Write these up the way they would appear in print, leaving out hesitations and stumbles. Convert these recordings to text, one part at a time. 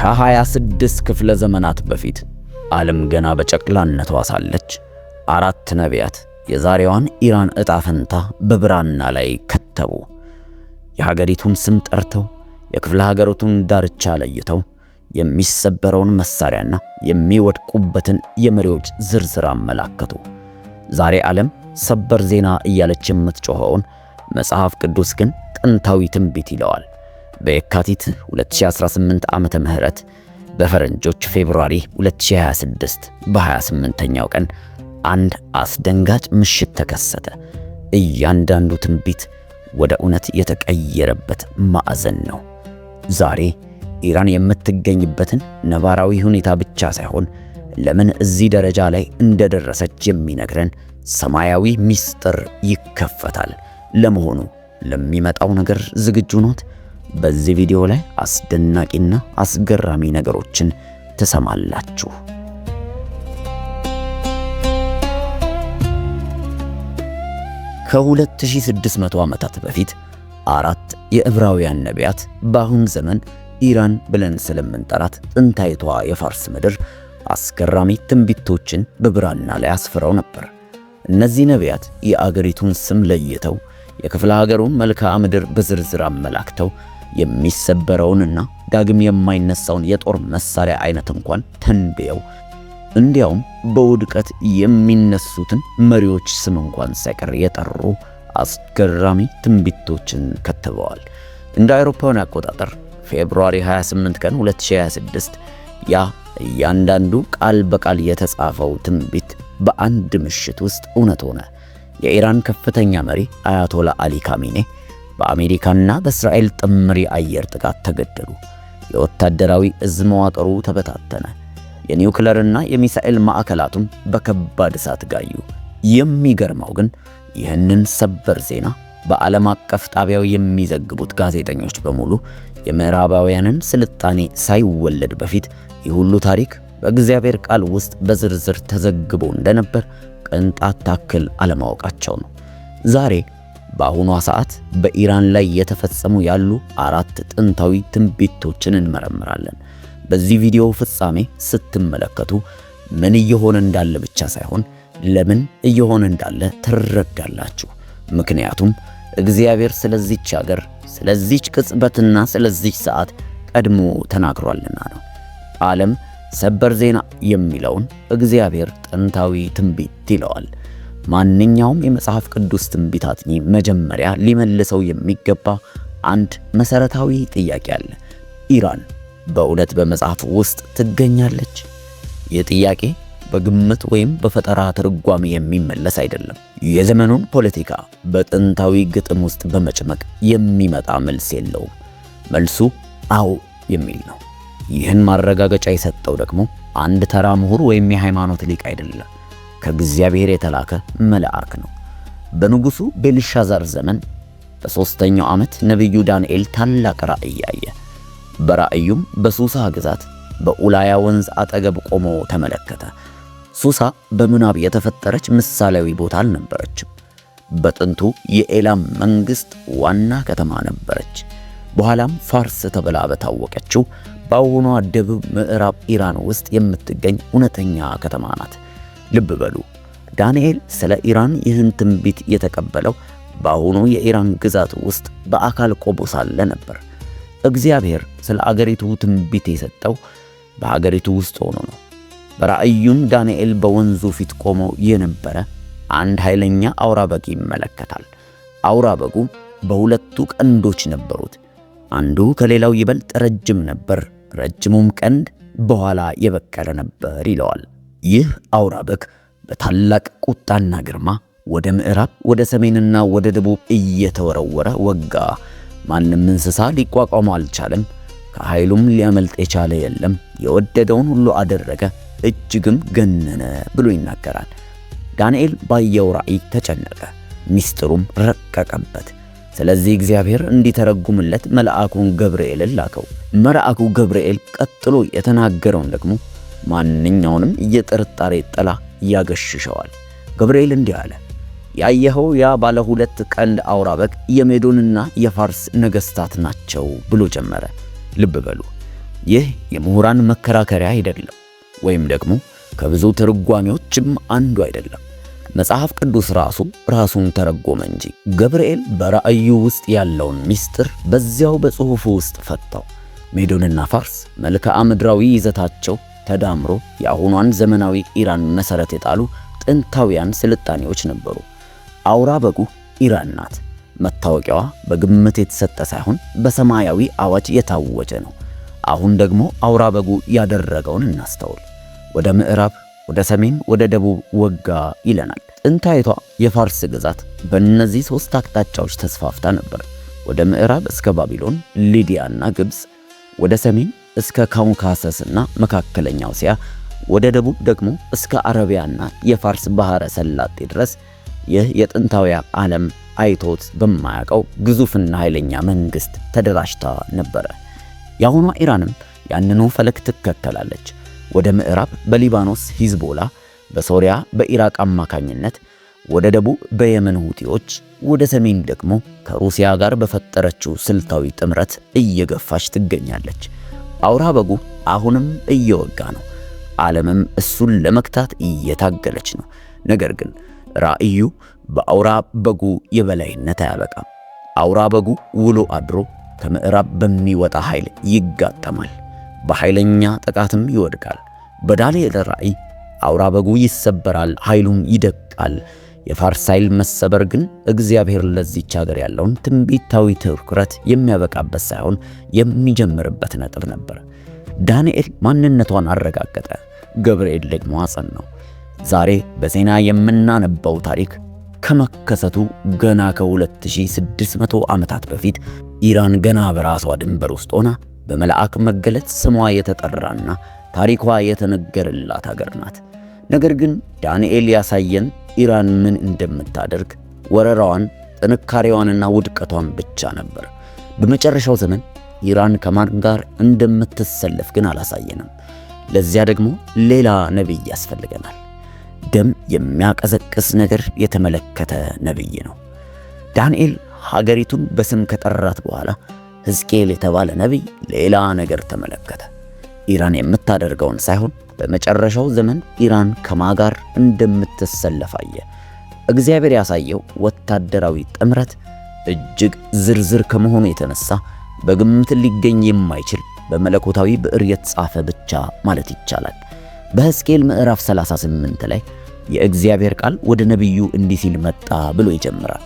ከ26 ክፍለ ዘመናት በፊት ዓለም ገና በጨቅላነቷ ሳለች 4 ነቢያት የዛሬዋን ኢራን ዕጣ ፈንታ በብራና ላይ ከተቡ። የሀገሪቱን ስም ጠርተው የክፍለ ሀገሪቱን ዳርቻ ለይተው የሚሰበረውን መሳሪያና የሚወድቁበትን የመሪዎች ዝርዝር አመላከቱ። ዛሬ ዓለም ሰበር ዜና እያለች የምትጮኸውን መጽሐፍ ቅዱስ ግን ጥንታዊ ትንቢት ይለዋል። በየካቲት 2018 ዓመተ ምህረት በፈረንጆች ፌብሩዋሪ 2026 በ28ኛው ቀን አንድ አስደንጋጭ ምሽት ተከሰተ። እያንዳንዱ ትንቢት ወደ እውነት የተቀየረበት ማዕዘን ነው። ዛሬ ኢራን የምትገኝበትን ነባራዊ ሁኔታ ብቻ ሳይሆን ለምን እዚህ ደረጃ ላይ እንደደረሰች የሚነግረን ሰማያዊ ምስጢር ይከፈታል። ለመሆኑ ለሚመጣው ነገር ዝግጁ ኖት? በዚህ ቪዲዮ ላይ አስደናቂና አስገራሚ ነገሮችን ትሰማላችሁ። ከ2600 ዓመታት በፊት 4 የዕብራውያን ነቢያት በአሁን ዘመን ኢራን ብለን ስለምንጠራት ጥንታይቷ የፋርስ ምድር አስገራሚ ትንቢቶችን በብራና ላይ አስፍረው ነበር። እነዚህ ነቢያት የአገሪቱን ስም ለይተው የክፍለ ሀገሩን መልክዓ ምድር በዝርዝር አመላክተው የሚሰበረውንና ዳግም የማይነሳውን የጦር መሳሪያ አይነት እንኳን ተንብየው እንዲያውም በውድቀት የሚነሱትን መሪዎች ስም እንኳን ሳይቀር የጠሩ አስገራሚ ትንቢቶችን ከትበዋል። እንደ አውሮፓውያን አቆጣጠር ፌብሩዋሪ 28 ቀን 2026 ያ እያንዳንዱ ቃል በቃል የተጻፈው ትንቢት በአንድ ምሽት ውስጥ እውነት ሆነ። የኢራን ከፍተኛ መሪ አያቶላ አሊ ካሚኔ በአሜሪካና በእስራኤል ጥምር የአየር ጥቃት ተገደሉ። የወታደራዊ እዝ መዋቅሩ ተበታተነ። የኒውክለርና የሚሳኤል ማዕከላቱም በከባድ እሳት ጋዩ። የሚገርመው ግን ይህንን ሰበር ዜና በዓለም አቀፍ ጣቢያው የሚዘግቡት ጋዜጠኞች በሙሉ የምዕራባውያንን ስልጣኔ ሳይወለድ በፊት ይህ ሁሉ ታሪክ በእግዚአብሔር ቃል ውስጥ በዝርዝር ተዘግቦ እንደነበር ቅንጣት ታክል አለማወቃቸው ነው። ዛሬ በአሁኗ ሰዓት በኢራን ላይ የተፈጸሙ ያሉ 4 ጥንታዊ ትንቢቶችን እንመረምራለን። በዚህ ቪዲዮ ፍጻሜ ስትመለከቱ ምን እየሆነ እንዳለ ብቻ ሳይሆን ለምን እየሆነ እንዳለ ትረዳላችሁ። ምክንያቱም እግዚአብሔር ስለዚች ሀገር፣ ስለዚች ቅጽበትና ስለዚች ሰዓት ቀድሞ ተናግሯልና ነው። ዓለም ሰበር ዜና የሚለውን እግዚአብሔር ጥንታዊ ትንቢት ይለዋል። ማንኛውም የመጽሐፍ ቅዱስ ትንቢት አጥኚ መጀመሪያ ሊመልሰው የሚገባ አንድ መሰረታዊ ጥያቄ አለ። ኢራን በእውነት በመጽሐፍ ውስጥ ትገኛለች? ይህ ጥያቄ በግምት ወይም በፈጠራ ትርጓሜ የሚመለስ አይደለም። የዘመኑን ፖለቲካ በጥንታዊ ግጥም ውስጥ በመጭመቅ የሚመጣ መልስ የለውም። መልሱ አዎ የሚል ነው። ይህን ማረጋገጫ የሰጠው ደግሞ አንድ ተራ ምሁር ወይም የሃይማኖት ሊቅ አይደለም፣ ከእግዚአብሔር የተላከ መልአክ ነው። በንጉሡ ቤልሻዛር ዘመን በ3ኛው ዓመት ነቢዩ ዳንኤል ታላቅ ራእይ አየ። በራእዩም በሱሳ ግዛት በኡላያ ወንዝ አጠገብ ቆሞ ተመለከተ። ሱሳ በምናብ የተፈጠረች ምሳሌያዊ ቦታ አልነበረችም። በጥንቱ የኤላም መንግሥት ዋና ከተማ ነበረች። በኋላም ፋርስ ተብላ በታወቀችው በአሁኗ ደቡብ ምዕራብ ኢራን ውስጥ የምትገኝ እውነተኛ ከተማ ናት። ልብ በሉ፣ ዳንኤል ስለ ኢራን ይህን ትንቢት የተቀበለው በአሁኑ የኢራን ግዛት ውስጥ በአካል ቆሞ ሳለ ነበር። እግዚአብሔር ስለ አገሪቱ ትንቢት የሰጠው በአገሪቱ ውስጥ ሆኖ ነው። በራእዩም ዳንኤል በወንዙ ፊት ቆሞ የነበረ አንድ ኃይለኛ አውራ በግ ይመለከታል። አውራ በጉ በሁለቱ ቀንዶች ነበሩት። አንዱ ከሌላው ይበልጥ ረጅም ነበር፣ ረጅሙም ቀንድ በኋላ የበቀለ ነበር ይለዋል። ይህ አውራ በግ በታላቅ ቁጣና ግርማ ወደ ምዕራብ፣ ወደ ሰሜንና ወደ ደቡብ እየተወረወረ ወጋ። ማንም እንስሳ ሊቋቋመው አልቻለም። ከኃይሉም ሊያመልጥ የቻለ የለም። የወደደውን ሁሉ አደረገ፣ እጅግም ገነነ ብሎ ይናገራል። ዳንኤል ባየው ራእይ ተጨነቀ፣ ምስጢሩም ረቀቀበት። ስለዚህ እግዚአብሔር እንዲተረጉምለት መልአኩን ገብርኤልን ላከው። መልአኩ ገብርኤል ቀጥሎ የተናገረውን ደግሞ ማንኛውንም የጥርጣሬ ጥላ ያገሽሸዋል። ገብርኤል እንዲህ አለ፣ ያየኸው ያ ባለ 2 ቀንድ አውራ በግ የሜዶንና የፋርስ ነገሥታት ናቸው ብሎ ጀመረ። ልብ በሉ፣ ይህ የምሁራን መከራከሪያ አይደለም፣ ወይም ደግሞ ከብዙ ትርጓሜዎችም አንዱ አይደለም። መጽሐፍ ቅዱስ ራሱን ተረጎመ እንጂ። ገብርኤል በራእዩ ውስጥ ያለውን ምስጢር በዚያው በጽሑፉ ውስጥ ፈታው። ሜዶንና ፋርስ መልክዓ ምድራዊ ይዘታቸው ተዳምሮ የአሁኗን ዘመናዊ ኢራን መሠረት የጣሉ ጥንታውያን ስልጣኔዎች ነበሩ። አውራ በጉ ኢራን ናት። መታወቂያዋ በግምት የተሰጠ ሳይሆን በሰማያዊ አዋጅ የታወጀ ነው። አሁን ደግሞ አውራ በጉ ያደረገውን እናስተውል። ወደ ምዕራብ፣ ወደ ሰሜን፣ ወደ ደቡብ ወጋ ይለናል። ጥንታዊቷ የፋርስ ግዛት በእነዚህ ሦስት አቅጣጫዎች ተስፋፍታ ነበር። ወደ ምዕራብ እስከ ባቢሎን፣ ሊዲያና ግብፅ፣ ወደ ሰሜን እስከ ካውካሰስና መካከለኛው እስያ፣ ወደ ደቡብ ደግሞ እስከ አረቢያና የፋርስ ባሕረ ሰላጤ ድረስ። ይህ የጥንታዊ ዓለም አይቶት በማያውቀው ግዙፍና ኃይለኛ መንግሥት ተደራጅታ ነበረ። የአሁኗ ኢራንም ያንኑ ፈለክ ትከተላለች። ወደ ምዕራብ በሊባኖስ ሂዝቦላ፣ በሶሪያ በኢራቅ አማካኝነት፣ ወደ ደቡብ በየመን ሁቲዎች፣ ወደ ሰሜን ደግሞ ከሩሲያ ጋር በፈጠረችው ስልታዊ ጥምረት እየገፋች ትገኛለች። አውራ በጉ አሁንም እየወጋ ነው። ዓለምም እሱን ለመክታት እየታገለች ነው። ነገር ግን ራእዩ በአውራ በጉ የበላይነት አያበቃም። አውራ በጉ ውሎ አድሮ ከምዕራብ በሚወጣ ኃይል ይጋጠማል፣ በኃይለኛ ጥቃትም ይወድቃል። በዳንኤል ራእይ አውራ በጉ ይሰበራል፣ ኃይሉም ይደቃል። የፋርስ ኃይል መሰበር ግን እግዚአብሔር ለዚች ሀገር ያለውን ትንቢታዊ ትኩረት የሚያበቃበት ሳይሆን የሚጀምርበት ነጥብ ነበር። ዳንኤል ማንነቷን አረጋገጠ፣ ገብርኤል ደግሞ አጸናው። ዛሬ በዜና የምናነባው ታሪክ ከመከሰቱ ገና ከ2600 ዓመታት በፊት ኢራን ገና በራሷ ድንበር ውስጥ ሆና በመልአክ መገለጥ ስሟ የተጠራና ታሪኳ የተነገረላት ሀገር ናት። ነገር ግን ዳንኤል ያሳየን ኢራን ምን እንደምታደርግ ወረራዋን፣ ጥንካሬዋንና ውድቀቷን ብቻ ነበር። በመጨረሻው ዘመን ኢራን ከማን ጋር እንደምትሰለፍ ግን አላሳየንም። ለዚያ ደግሞ ሌላ ነቢይ ያስፈልገናል። ደም የሚያቀዘቅስ ነገር የተመለከተ ነቢይ ነው። ዳንኤል ሀገሪቱን በስም ከጠራት በኋላ ሕዝቅኤል የተባለ ነቢይ ሌላ ነገር ተመለከተ። ኢራን የምታደርገውን ሳይሆን በመጨረሻው ዘመን ኢራን ከማጋር እንደምትሰለፍ አየ። እግዚአብሔር ያሳየው ወታደራዊ ጥምረት እጅግ ዝርዝር ከመሆኑ የተነሳ በግምት ሊገኝ የማይችል በመለኮታዊ ብዕር የተጻፈ ብቻ ማለት ይቻላል። በሕዝቅኤል ምዕራፍ 38 ላይ የእግዚአብሔር ቃል ወደ ነቢዩ እንዲህ ሲል መጣ ብሎ ይጀምራል።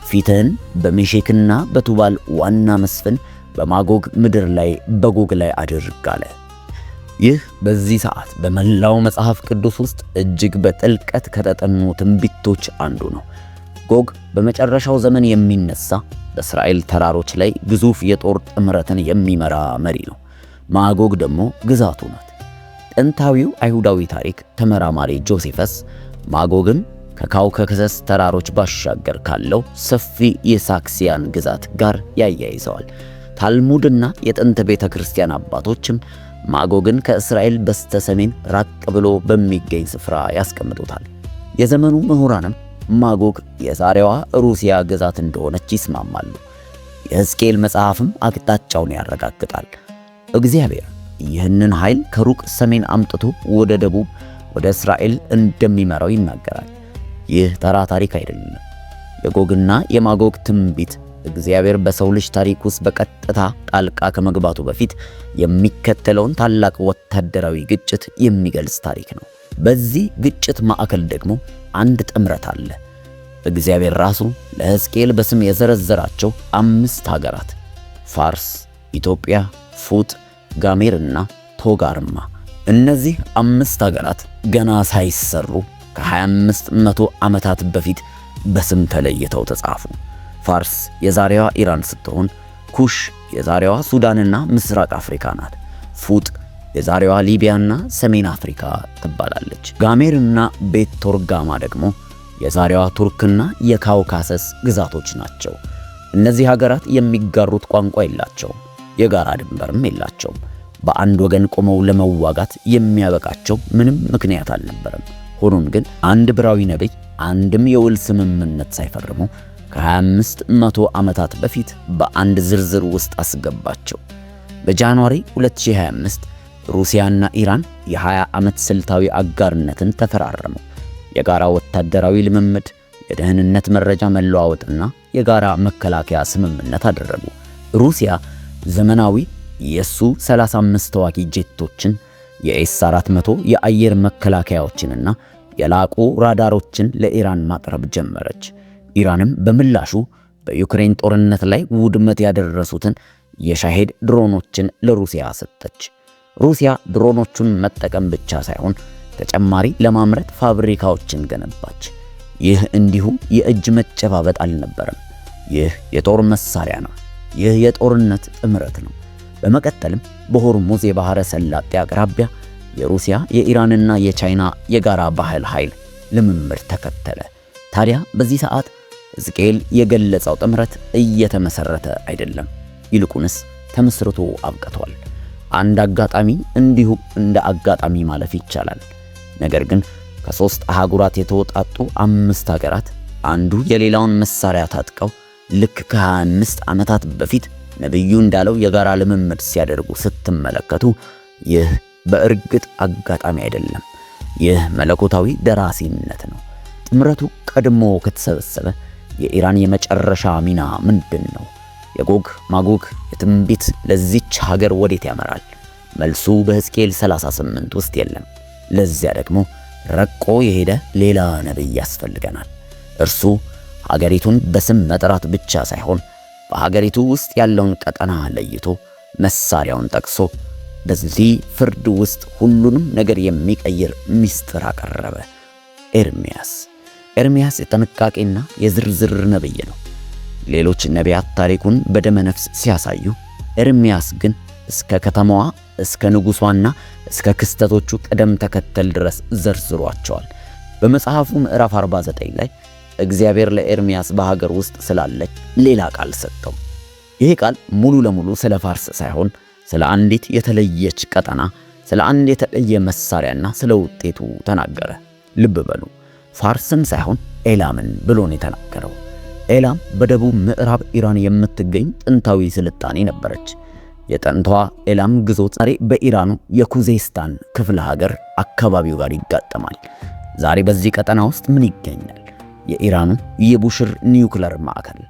ፊትህን በሜሼክና በቱባል ዋና መስፍን በማጎግ ምድር ላይ በጎግ ላይ አድርግ አለ። ይህ በዚህ ሰዓት በመላው መጽሐፍ ቅዱስ ውስጥ እጅግ በጥልቀት ከተጠኑ ትንቢቶች አንዱ ነው። ጎግ በመጨረሻው ዘመን የሚነሳ በእስራኤል ተራሮች ላይ ግዙፍ የጦር ጥምረትን የሚመራ መሪ ነው። ማጎግ ደግሞ ግዛቱ ናት። ጥንታዊው አይሁዳዊ ታሪክ ተመራማሪ ጆሴፈስ ማጎግን ከካውካሰስ ተራሮች ባሻገር ካለው ሰፊ የሳክሲያን ግዛት ጋር ያያይዘዋል። ታልሙድና የጥንት ቤተ ክርስቲያን አባቶችም ማጎግን ከእስራኤል በስተሰሜን ራቅ ብሎ በሚገኝ ስፍራ ያስቀምጡታል። የዘመኑ ምሁራንም ማጎግ የዛሬዋ ሩሲያ ግዛት እንደሆነች ይስማማሉ። የሕዝቅኤል መጽሐፍም አቅጣጫውን ያረጋግጣል። እግዚአብሔር ይህንን ኃይል ከሩቅ ሰሜን አምጥቶ ወደ ደቡብ ወደ እስራኤል እንደሚመራው ይናገራል። ይህ ተራ ታሪክ አይደለም። የጎግና የማጎግ ትንቢት እግዚአብሔር በሰው ልጅ ታሪክ ውስጥ በቀጥታ ጣልቃ ከመግባቱ በፊት የሚከተለውን ታላቅ ወታደራዊ ግጭት የሚገልጽ ታሪክ ነው። በዚህ ግጭት ማዕከል ደግሞ አንድ ጥምረት አለ። እግዚአብሔር ራሱ ለሕዝቅኤል በስም የዘረዘራቸው 5 ሀገራት ፋርስ፣ ኢትዮጵያ፣ ፉጥ፣ ጋሜርና ቶጋርማ። እነዚህ 5 ሀገራት ገና ሳይሰሩ ከ2500 ዓመታት በፊት በስም ተለይተው ተጻፉ። ፋርስ የዛሬዋ ኢራን ስትሆን ኩሽ የዛሬዋ ሱዳንና ምስራቅ አፍሪካ ናት። ፉጥ የዛሬዋ ሊቢያና ሰሜን አፍሪካ ትባላለች። ጋሜርና ቤት ቶርጋማ ደግሞ የዛሬዋ ቱርክና የካውካሰስ ግዛቶች ናቸው። እነዚህ ሀገራት የሚጋሩት ቋንቋ የላቸውም፣ የጋራ ድንበርም የላቸውም። በአንድ ወገን ቆመው ለመዋጋት የሚያበቃቸው ምንም ምክንያት አልነበረም። ሆኖም ግን አንድ ዕብራዊ ነቢይ አንድም የውል ስምምነት ሳይፈርሙ ከ2500 ዓመታት በፊት በአንድ ዝርዝር ውስጥ አስገባቸው። በጃንዋሪ 2025 ሩሲያና ኢራን የ20 ዓመት ስልታዊ አጋርነትን ተፈራረሙ። የጋራ ወታደራዊ ልምምድ፣ የደህንነት መረጃ መለዋወጥና የጋራ መከላከያ ስምምነት አደረጉ። ሩሲያ ዘመናዊ የሱ-35 ተዋጊ ጄቶችን፣ የኤስ-400 የአየር መከላከያዎችንና የላቁ ራዳሮችን ለኢራን ማቅረብ ጀመረች። ኢራንም በምላሹ በዩክሬን ጦርነት ላይ ውድመት ያደረሱትን የሻሄድ ድሮኖችን ለሩሲያ ሰጠች። ሩሲያ ድሮኖቹን መጠቀም ብቻ ሳይሆን ተጨማሪ ለማምረት ፋብሪካዎችን ገነባች። ይህ እንዲሁ የእጅ መጨባበጥ አልነበረም። ይህ የጦር መሳሪያ ነው። ይህ የጦርነት ጥምረት ነው። በመቀጠልም በሆርሙዝ የባህረ ሰላጤ አቅራቢያ የሩሲያ የኢራንና የቻይና የጋራ ባህር ኃይል ልምምድ ተከተለ። ታዲያ በዚህ ሰዓት ሕዝቅኤል የገለጸው ጥምረት እየተመሰረተ አይደለም፣ ይልቁንስ ተመስርቶ አብቅቷል። አንድ አጋጣሚ እንዲሁ እንደ አጋጣሚ ማለፍ ይቻላል። ነገር ግን ከ3 አህጉራት የተወጣጡ 5 ሀገራት አንዱ የሌላውን መሳሪያ ታጥቀው ልክ ከ25 ዓመታት በፊት ነብዩ እንዳለው የጋራ ልምምድ ሲያደርጉ ስትመለከቱ ይህ በእርግጥ አጋጣሚ አይደለም። ይህ መለኮታዊ ደራሲነት ነው። ጥምረቱ ቀድሞ ከተሰበሰበ የኢራን የመጨረሻ ሚና ምንድን ነው? የጎግ ማጎግ የትንቢት ለዚች ሀገር ወዴት ያመራል? መልሱ በሕዝቅኤል 38 ውስጥ የለም። ለዚያ ደግሞ ረቆ የሄደ ሌላ ነብይ ያስፈልገናል። እርሱ ሀገሪቱን በስም መጥራት ብቻ ሳይሆን በሀገሪቱ ውስጥ ያለውን ቀጠና ለይቶ መሳሪያውን ጠቅሶ በዚህ ፍርድ ውስጥ ሁሉንም ነገር የሚቀይር ምስጢር አቀረበ። ኤርምያስ የጥንቃቄና የዝርዝር ነብይ ነው። ሌሎች ነቢያት ታሪኩን በደመ ነፍስ ሲያሳዩ፣ ኤርምያስ ግን እስከ ከተማዋ፣ እስከ ንጉሷና እስከ ክስተቶቹ ቅደም ተከተል ድረስ ዘርዝሯቸዋል። በመጽሐፉ ምዕራፍ 49 ላይ እግዚአብሔር ለኤርምያስ በሀገር ውስጥ ስላለች ሌላ ቃል ሰጠው። ይህ ቃል ሙሉ ለሙሉ ስለ ፋርስ ሳይሆን ስለ አንዲት የተለየች ቀጠና፣ ስለ አንድ የተለየ መሳሪያና ስለ ውጤቱ ተናገረ። ልብ በሉ፣ ፋርስን ሳይሆን ኤላምን ብሎ ነው የተናገረው። ኤላም በደቡብ ምዕራብ ኢራን የምትገኝ ጥንታዊ ስልጣኔ ነበረች። የጥንቷ ኤላም ግዞት ዛሬ በኢራኑ የኩዜስታን ክፍለ ሀገር አካባቢው ጋር ይጋጠማል። ዛሬ በዚህ ቀጠና ውስጥ ምን ይገኛል? የኢራኑ የቡሽር ኒውክለር ማዕከል፣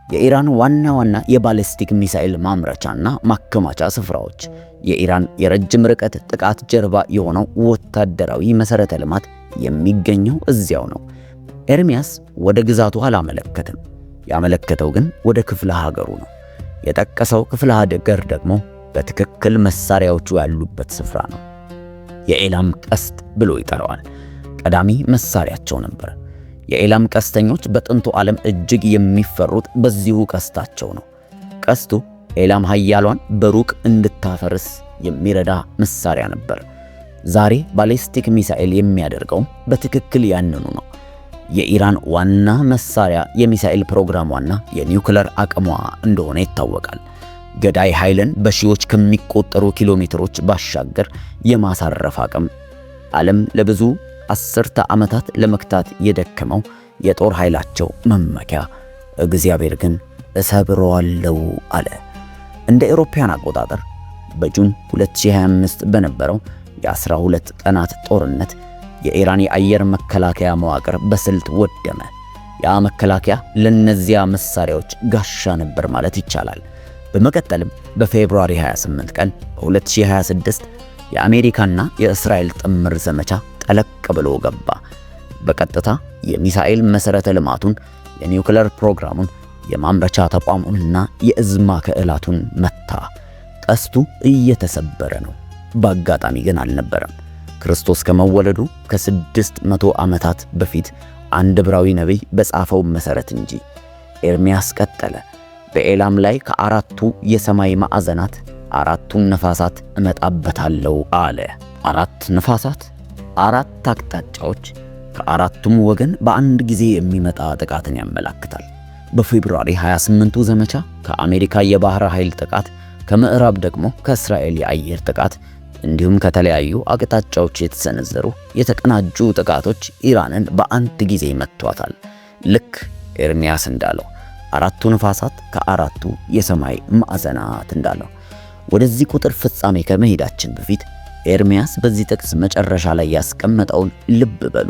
የኢራን ዋና ዋና የባሊስቲክ ሚሳኤል ማምረቻና ማከማቻ ስፍራዎች፣ የኢራን የረጅም ርቀት ጥቃት ጀርባ የሆነው ወታደራዊ መሰረተ ልማት የሚገኘው እዚያው ነው። ኤርምያስ ወደ ግዛቱ አላመለከተም። ያመለከተው ግን ወደ ክፍለ ሀገሩ ነው። የጠቀሰው ክፍለ ሀገር ደግሞ በትክክል መሳሪያዎቹ ያሉበት ስፍራ ነው። የኤላም ቀስት ብሎ ይጠራዋል። ቀዳሚ መሳሪያቸው ነበር። የኤላም ቀስተኞች በጥንቱ ዓለም እጅግ የሚፈሩት በዚሁ ቀስታቸው ነው። ቀስቱ ኤላም ኃያሏን በሩቅ እንድታፈርስ የሚረዳ መሳሪያ ነበር። ዛሬ ባሊስቲክ ሚሳኤል የሚያደርገውም በትክክል ያንኑ ነው። የኢራን ዋና መሳሪያ የሚሳኤል ፕሮግራሟና የኒውክለር አቅሟ እንደሆነ ይታወቃል። ገዳይ ኃይልን በሺዎች ከሚቆጠሩ ኪሎ ሜትሮች ባሻገር የማሳረፍ አቅም ዓለም ለብዙ አስርተ ዓመታት ለመክታት የደከመው የጦር ኃይላቸው መመኪያ፣ እግዚአብሔር ግን እሰብረዋለሁ አለ። እንደ አውሮፓውያን አቆጣጠር በጁን 2025 በነበረው የ12 ቀናት ጦርነት የኢራን የአየር መከላከያ መዋቅር በስልት ወደመ። ያ መከላከያ ለነዚያ መሳሪያዎች ጋሻ ነበር ማለት ይቻላል። በመቀጠልም በፌብሩዋሪ 28 ቀን 2026 የአሜሪካና የእስራኤል ጥምር ዘመቻ ጠለቅ ብሎ ገባ። በቀጥታ የሚሳኤል መሰረተ ልማቱን፣ የኒውክለር ፕሮግራሙን፣ የማምረቻ ተቋሙንና የእዝ ማዕከላቱን መታ። ቀስቱ እየተሰበረ ነው። በአጋጣሚ ግን አልነበረም። ክርስቶስ ከመወለዱ ከ600 ዓመታት በፊት አንድ ዕብራዊ ነቢይ በጻፈው መሰረት እንጂ። ኤርምያስ ቀጠለ። በኤላም ላይ ከአራቱ የሰማይ ማዕዘናት አራቱን ነፋሳት እመጣበታለሁ አለ። 4 ነፋሳት፣ 4 አቅጣጫዎች፣ ከአራቱም ወገን በአንድ ጊዜ የሚመጣ ጥቃትን ያመለክታል። በፌብሩዋሪ 28ቱ ዘመቻ ከአሜሪካ የባህር ኃይል ጥቃት፣ ከምዕራብ ደግሞ ከእስራኤል የአየር ጥቃት እንዲሁም ከተለያዩ አቅጣጫዎች የተሰነዘሩ የተቀናጁ ጥቃቶች ኢራንን በአንድ ጊዜ መቷታል። ልክ ኤርምያስ እንዳለው 4ቱ ነፋሳት ከአራቱ የሰማይ ማዕዘናት እንዳለው ወደዚህ ቁጥር ፍጻሜ ከመሄዳችን በፊት ኤርምያስ በዚህ ጥቅስ መጨረሻ ላይ ያስቀመጠውን ልብ በሉ።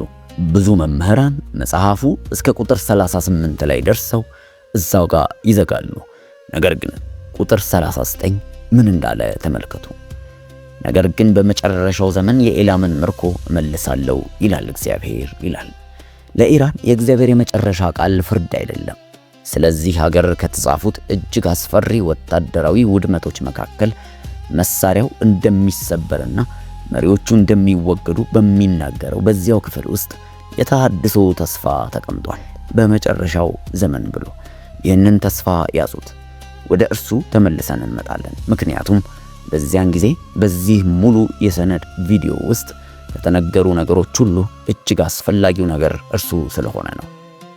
ብዙ መምህራን መጽሐፉ እስከ ቁጥር 38 ላይ ደርሰው እዛው ጋር ይዘጋሉ። ነገር ግን ቁጥር 39 ምን እንዳለ ተመልከቱ። ነገር ግን በመጨረሻው ዘመን የኤላምን ምርኮ እመልሳለሁ ይላል እግዚአብሔር ይላል። ለኢራን የእግዚአብሔር የመጨረሻ ቃል ፍርድ አይደለም። ስለዚህ ሀገር ከተጻፉት እጅግ አስፈሪ ወታደራዊ ውድመቶች መካከል መሳሪያው እንደሚሰበርና መሪዎቹ እንደሚወገዱ በሚናገረው በዚያው ክፍል ውስጥ የተሐድሶ ተስፋ ተቀምጧል። በመጨረሻው ዘመን ብሎ ይህንን ተስፋ ያዙት። ወደ እርሱ ተመልሰን እንመጣለን። ምክንያቱም በዚያን ጊዜ በዚህ ሙሉ የሰነድ ቪዲዮ ውስጥ ከተነገሩ ነገሮች ሁሉ እጅግ አስፈላጊው ነገር እርሱ ስለሆነ ነው።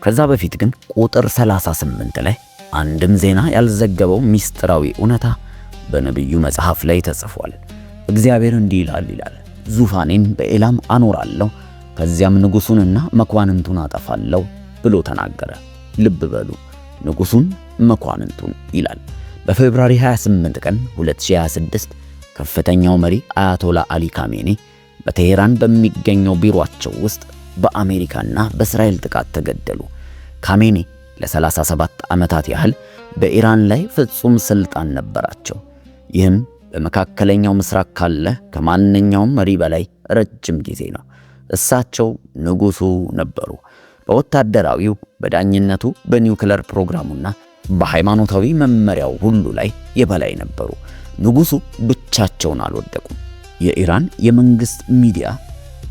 ከዛ በፊት ግን ቁጥር 38 ላይ አንድም ዜና ያልዘገበው ሚስጥራዊ እውነታ በነቢዩ መጽሐፍ ላይ ተጽፏል። እግዚአብሔር እንዲህ ይላል፣ ዙፋኔን በኤላም አኖራለሁ፣ ከዚያም ንጉሡንና መኳንንቱን አጠፋለሁ ብሎ ተናገረ። ልብ በሉ፣ ንጉሡን መኳንንቱን ይላል። በፌብሩዋሪ 28 ቀን 2026 ከፍተኛው መሪ አያቶላ አሊ ካሜኒ በቴሄራን በሚገኘው ቢሮአቸው ውስጥ በአሜሪካና በእስራኤል ጥቃት ተገደሉ። ካሜኒ ለ37 ዓመታት ያህል በኢራን ላይ ፍጹም ስልጣን ነበራቸው። ይህም በመካከለኛው ምስራቅ ካለ ከማንኛውም መሪ በላይ ረጅም ጊዜ ነው። እሳቸው ንጉሡ ነበሩ። በወታደራዊው፣ በዳኝነቱ፣ በኒውክለር ፕሮግራሙና በሃይማኖታዊ መመሪያው ሁሉ ላይ የበላይ ነበሩ። ንጉሡ ብቻቸውን አልወደቁም። የኢራን የመንግስት ሚዲያ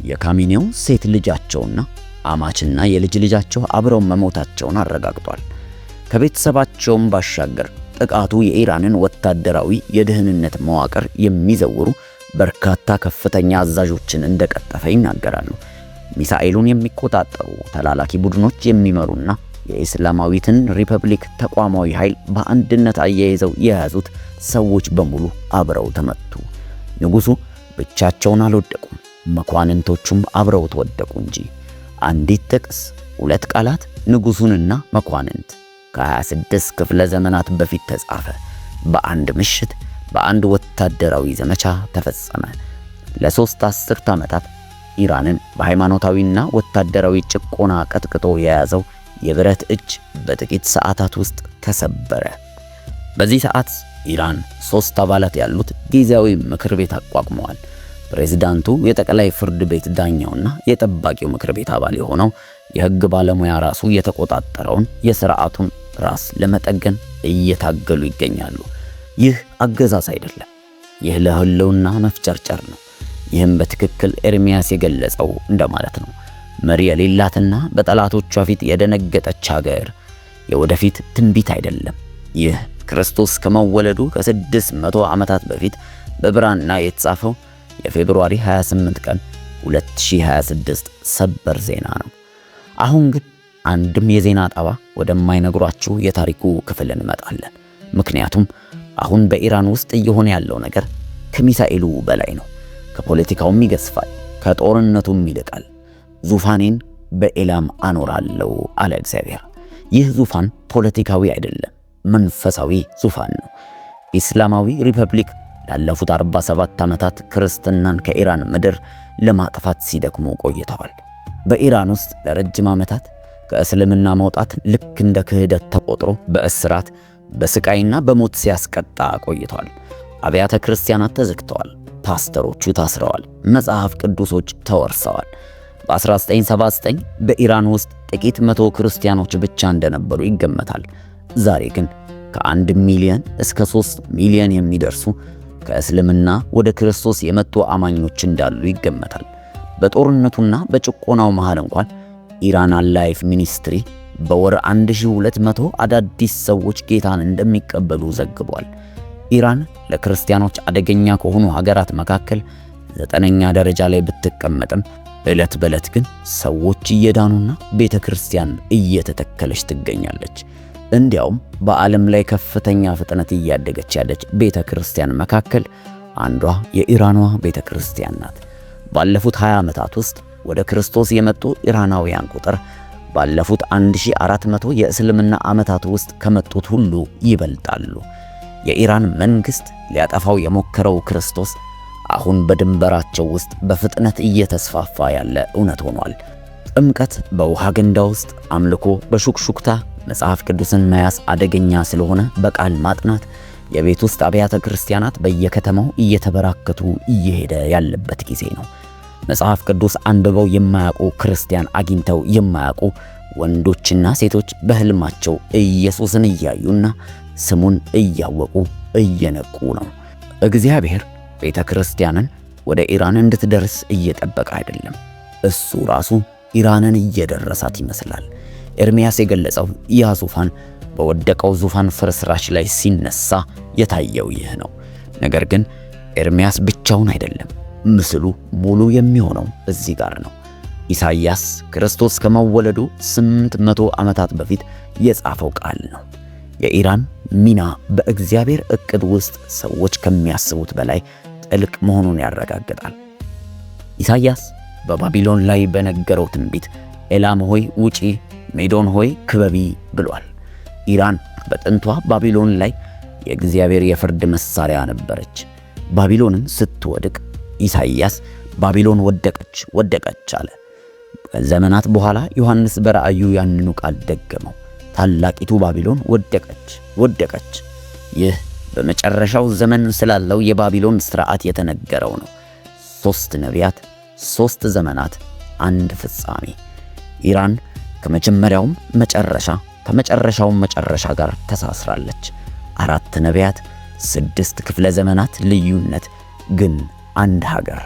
የካሜኒው ሴት ልጃቸውና አማችና የልጅ ልጃቸው አብረው መሞታቸውን አረጋግጧል። ከቤተሰባቸውም ባሻገር ጥቃቱ የኢራንን ወታደራዊ የደህንነት መዋቅር የሚዘውሩ በርካታ ከፍተኛ አዛዦችን እንደቀጠፈ ይናገራሉ። ሚሳኤሉን የሚቆጣጠሩ ተላላኪ ቡድኖች የሚመሩና የእስላማዊትን ሪፐብሊክ ተቋማዊ ኃይል በአንድነት አያይዘው የያዙት ሰዎች በሙሉ አብረው ተመቱ። ንጉሡ ብቻቸውን አልወደቁም፣ መኳንንቶቹም አብረው ተወደቁ እንጂ። አንዲት ጥቅስ፣ ሁለት ቃላት ንጉሡንና መኳንንት ከ26 ክፍለ ዘመናት በፊት ተጻፈ። በአንድ ምሽት በአንድ ወታደራዊ ዘመቻ ተፈጸመ። ለ3 አስርት ዓመታት ኢራንን በሃይማኖታዊና ወታደራዊ ጭቆና ቀጥቅጦ የያዘው የብረት እጅ በጥቂት ሰዓታት ውስጥ ተሰበረ። በዚህ ሰዓት ኢራን 3 አባላት ያሉት ጊዜያዊ ምክር ቤት አቋቁመዋል። ፕሬዝዳንቱ የጠቅላይ ፍርድ ቤት ዳኛውና የጠባቂው ምክር ቤት አባል የሆነው የሕግ ባለሙያ ራሱ የተቆጣጠረውን የሥርዓቱን ራስ ለመጠገን እየታገሉ ይገኛሉ። ይህ አገዛዝ አይደለም። ይህ ለህልውና መፍጨርጨር ነው። ይህም በትክክል ኤርምያስ የገለጸው እንደማለት ነው። መሪ የሌላትና በጠላቶቿ ፊት የደነገጠች ሀገር የወደፊት ትንቢት አይደለም። ይህ ክርስቶስ ከመወለዱ ከ600 ዓመታት በፊት በብራና የተጻፈው የፌብሩዋሪ 28 ቀን 2026 ሰበር ዜና ነው። አሁን ግን አንድም የዜና ጣባ ወደማይነግሯችሁ የታሪኩ ክፍል እንመጣለን። ምክንያቱም አሁን በኢራን ውስጥ እየሆነ ያለው ነገር ከሚሳኤሉ በላይ ነው። ከፖለቲካውም ይገዝፋል፣ ከጦርነቱም ይልቃል። ዙፋኔን በኤላም አኖራለሁ አለ እግዚአብሔር። ይህ ዙፋን ፖለቲካዊ አይደለም፣ መንፈሳዊ ዙፋን ነው። ኢስላማዊ ሪፐብሊክ ላለፉት 47 ዓመታት ክርስትናን ከኢራን ምድር ለማጥፋት ሲደክሙ ቆይተዋል። በኢራን ውስጥ ለረጅም ዓመታት ከእስልምና መውጣት ልክ እንደ ክህደት ተቆጥሮ በእስራት በስቃይና በሞት ሲያስቀጣ ቆይተዋል። አብያተ ክርስቲያናት ተዘግተዋል፣ ፓስተሮቹ ታስረዋል፣ መጽሐፍ ቅዱሶች ተወርሰዋል። በ1979 በኢራን ውስጥ ጥቂት 100 ክርስቲያኖች ብቻ እንደነበሩ ይገመታል። ዛሬ ግን ከ1 ሚሊዮን እስከ 3 ሚሊዮን የሚደርሱ ከእስልምና ወደ ክርስቶስ የመጡ አማኞች እንዳሉ ይገመታል። በጦርነቱና በጭቆናው መሃል እንኳን ኢራን አላይፍ ሚኒስትሪ በወር 1200 አዳዲስ ሰዎች ጌታን እንደሚቀበሉ ዘግቧል። ኢራን ለክርስቲያኖች አደገኛ ከሆኑ ሀገራት መካከል 9ኛ ደረጃ ላይ ብትቀመጥም ዕለት በዕለት ግን ሰዎች እየዳኑና ቤተክርስቲያን እየተተከለች ትገኛለች። እንዲያውም በዓለም ላይ ከፍተኛ ፍጥነት እያደገች ያለች ቤተክርስቲያን መካከል አንዷ የኢራኗ ቤተክርስቲያን ናት። ባለፉት 20 ዓመታት ውስጥ ወደ ክርስቶስ የመጡ ኢራናውያን ቁጥር ባለፉት 1400 የእስልምና ዓመታት ውስጥ ከመጡት ሁሉ ይበልጣሉ። የኢራን መንግስት ሊያጠፋው የሞከረው ክርስቶስ አሁን በድንበራቸው ውስጥ በፍጥነት እየተስፋፋ ያለ እውነት ሆኗል። ጥምቀት በውሃ ገንዳ ውስጥ፣ አምልኮ በሹክሹክታ፣ መጽሐፍ ቅዱስን መያዝ አደገኛ ስለሆነ በቃል ማጥናት፣ የቤት ውስጥ አብያተ ክርስቲያናት በየከተማው እየተበራከቱ እየሄደ ያለበት ጊዜ ነው። መጽሐፍ ቅዱስ አንብበው የማያውቁ ክርስቲያን አግኝተው የማያውቁ ወንዶችና ሴቶች በህልማቸው ኢየሱስን እያዩና ስሙን እያወቁ እየነቁ ነው። እግዚአብሔር ቤተ ክርስቲያንን ወደ ኢራን እንድትደርስ እየጠበቀ አይደለም። እሱ ራሱ ኢራንን እየደረሳት ይመስላል። ኤርምያስ የገለጸው ያ ዙፋን በወደቀው ዙፋን ፍርስራሽ ላይ ሲነሳ የታየው ይህ ነው። ነገር ግን ኤርምያስ ብቻውን አይደለም። ምስሉ ሙሉ የሚሆነው እዚህ ጋር ነው። ኢሳይያስ ክርስቶስ ከመወለዱ 800 ዓመታት በፊት የጻፈው ቃል ነው። የኢራን ሚና በእግዚአብሔር ዕቅድ ውስጥ ሰዎች ከሚያስቡት በላይ ጥልቅ መሆኑን ያረጋግጣል። ኢሳይያስ በባቢሎን ላይ በነገረው ትንቢት ኤላም ሆይ ውጪ፣ ሜዶን ሆይ ክበቢ ብሏል። ኢራን በጥንቷ ባቢሎን ላይ የእግዚአብሔር የፍርድ መሳሪያ ነበረች። ባቢሎንን ስትወድቅ ኢሳይያስ ባቢሎን ወደቀች አለ። ከዘመናት በኋላ ዮሐንስ በራእዩ ያንኑ ቃል ደገመው። ታላቂቱ ባቢሎን ወደቀች። ይህ በመጨረሻው ዘመን ስላለው የባቢሎን ሥርዓት የተነገረው ነው። 3 ነቢያት፣ 3 ዘመናት፣ አንድ ፍጻሜ። ኢራን ከመጀመሪያውም መጨረሻ ከመጨረሻውም መጨረሻ ጋር ተሳስራለች። 4 ነቢያት፣ 6 ክፍለ ዘመናት ልዩነት፣ ግን አንድ ሀገር።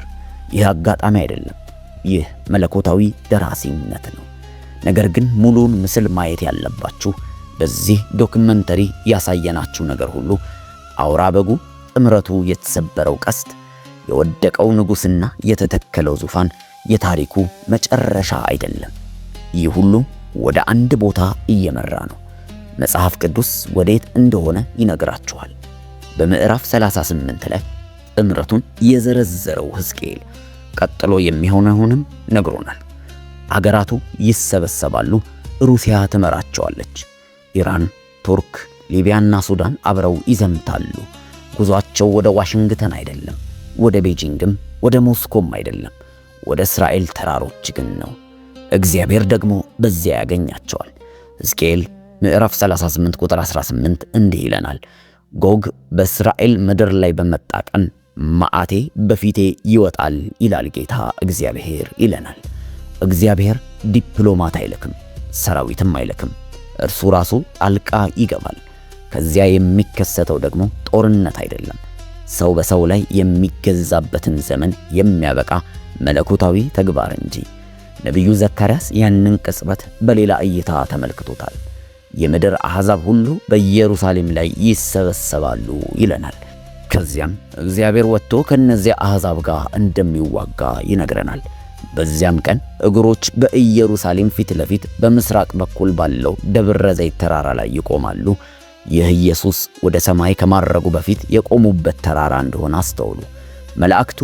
ይህ አጋጣሚ አይደለም። ይህ መለኮታዊ ደራሲነት ነው። ነገር ግን ሙሉውን ምስል ማየት ያለባችሁ በዚህ ዶክመንተሪ ያሳየናችሁ ነገር ሁሉ አውራ በጉ፣ ጥምረቱ፣ የተሰበረው ቀስት፣ የወደቀው ንጉሥና የተተከለው ዙፋን የታሪኩ መጨረሻ አይደለም። ይህ ሁሉ ወደ አንድ ቦታ እየመራ ነው። መጽሐፍ ቅዱስ ወዴት እንደሆነ ይነግራችኋል። በምዕራፍ 38 ላይ ጥምረቱን የዘረዘረው ሕዝቅኤል ቀጥሎ የሚሆነውንም ነግሮናል። አገራቱ ይሰበሰባሉ፣ ሩሲያ ትመራቸዋለች። ኢራን፣ ቱርክ፣ ሊቢያና ሱዳን አብረው ይዘምታሉ። ጉዟቸው ወደ ዋሽንግተን አይደለም፣ ወደ ቤጂንግም ወደ ሞስኮም አይደለም፣ ወደ እስራኤል ተራሮች ግን ነው። እግዚአብሔር ደግሞ በዚያ ያገኛቸዋል። ሕዝቅኤል ምዕራፍ 38 ቁጥር 18 እንዲህ ይለናል፣ ጎግ በእስራኤል ምድር ላይ በመጣ ቀን መዓቴ በፊቴ ይወጣል ይላል ጌታ እግዚአብሔር ይለናል። እግዚአብሔር ዲፕሎማት አይልክም፣ ሰራዊትም አይልክም። እርሱ ራሱ ጣልቃ ይገባል። ከዚያ የሚከሰተው ደግሞ ጦርነት አይደለም፣ ሰው በሰው ላይ የሚገዛበትን ዘመን የሚያበቃ መለኮታዊ ተግባር እንጂ። ነቢዩ ዘካርያስ ያንን ቅጽበት በሌላ እይታ ተመልክቶታል። የምድር አሕዛብ ሁሉ በኢየሩሳሌም ላይ ይሰበሰባሉ ይለናል። ከዚያም እግዚአብሔር ወጥቶ ከነዚያ አሕዛብ ጋር እንደሚዋጋ ይነግረናል። በዚያም ቀን እግሮች በኢየሩሳሌም ፊት ለፊት በምስራቅ በኩል ባለው ደብረ ዘይት ተራራ ላይ ይቆማሉ። ይህ ኢየሱስ ወደ ሰማይ ከማረጉ በፊት የቆሙበት ተራራ እንደሆነ አስተውሉ። መላእክቱ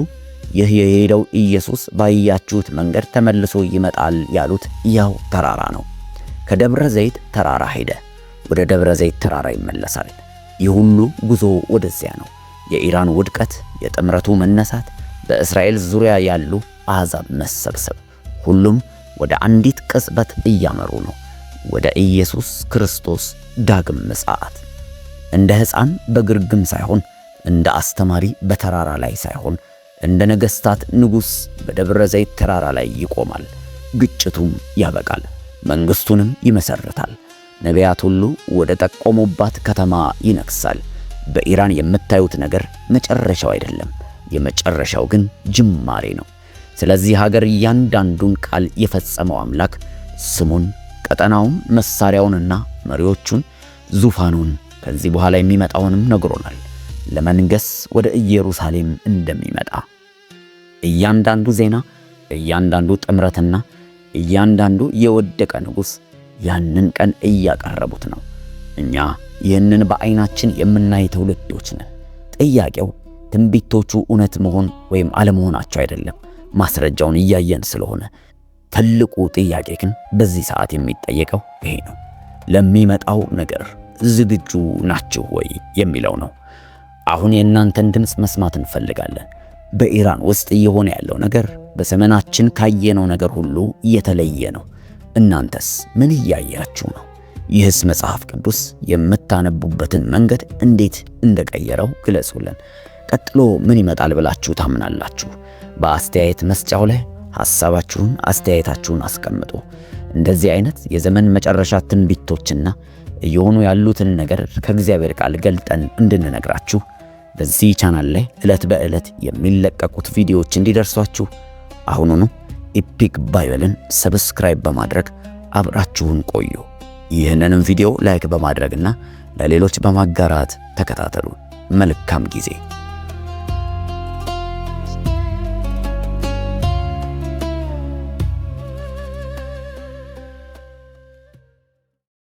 ይህ የሄደው ኢየሱስ ባያችሁት መንገድ ተመልሶ ይመጣል ያሉት ያው ተራራ ነው። ከደብረ ዘይት ተራራ ሄደ፣ ወደ ደብረ ዘይት ተራራ ይመለሳል። ይህ ሁሉ ጉዞ ወደዚያ ነው። የኢራን ውድቀት፣ የጥምረቱ መነሳት፣ በእስራኤል ዙሪያ ያሉ አሕዛብ መሰብሰብ፣ ሁሉም ወደ አንዲት ቅጽበት እያመሩ ነው፣ ወደ ኢየሱስ ክርስቶስ ዳግም ምጽአት። እንደ ሕፃን በግርግም ሳይሆን፣ እንደ አስተማሪ በተራራ ላይ ሳይሆን፣ እንደ ነገሥታት ንጉሥ በደብረ ዘይት ተራራ ላይ ይቆማል። ግጭቱም ያበቃል፣ መንግሥቱንም ይመሰርታል። ነቢያት ሁሉ ወደ ጠቆሙባት ከተማ ይነግሣል። በኢራን የምታዩት ነገር መጨረሻው አይደለም፣ የመጨረሻው ግን ጅማሬ ነው። ስለዚህ ሀገር እያንዳንዱን ቃል የፈጸመው አምላክ ስሙን፣ ቀጠናውን፣ መሳሪያውንና መሪዎቹን፣ ዙፋኑን፣ ከዚህ በኋላ የሚመጣውንም ነግሮናል። ለመንገስ ወደ ኢየሩሳሌም እንደሚመጣ እያንዳንዱ ዜና፣ እያንዳንዱ ጥምረትና እያንዳንዱ የወደቀ ንጉሥ ያንን ቀን እያቀረቡት ነው። እኛ ይህንን በዓይናችን የምናይ ትውልዶች ነን። ጥያቄው ትንቢቶቹ እውነት መሆን ወይም አለመሆናቸው አይደለም፣ ማስረጃውን እያየን ስለሆነ። ትልቁ ጥያቄ ግን በዚህ ሰዓት የሚጠየቀው ይሄ ነው። ለሚመጣው ነገር ዝግጁ ናችሁ ወይ የሚለው ነው። አሁን የእናንተን ድምፅ መስማት እንፈልጋለን። በኢራን ውስጥ እየሆነ ያለው ነገር በዘመናችን ካየነው ነገር ሁሉ የተለየ ነው። እናንተስ ምን እያያችሁ ነው? ይህስ መጽሐፍ ቅዱስ የምታነቡበትን መንገድ እንዴት እንደቀየረው ግለጹልን። ቀጥሎ ምን ይመጣል ብላችሁ ታምናላችሁ? በአስተያየት መስጫው ላይ ሐሳባችሁን፣ አስተያየታችሁን አስቀምጡ። እንደዚህ አይነት የዘመን መጨረሻ ትንቢቶችና እየሆኑ ያሉትን ነገር ከእግዚአብሔር ቃል ገልጠን እንድንነግራችሁ በዚህ ቻናል ላይ ዕለት በዕለት የሚለቀቁት ቪዲዮዎች እንዲደርሷችሁ አሁኑኑ ኢፒክ ባይብልን ሰብስክራይብ በማድረግ አብራችሁን ቆዩ። ይህንንም ቪዲዮ ላይክ በማድረግና ለሌሎች በማጋራት ተከታተሉ። መልካም ጊዜ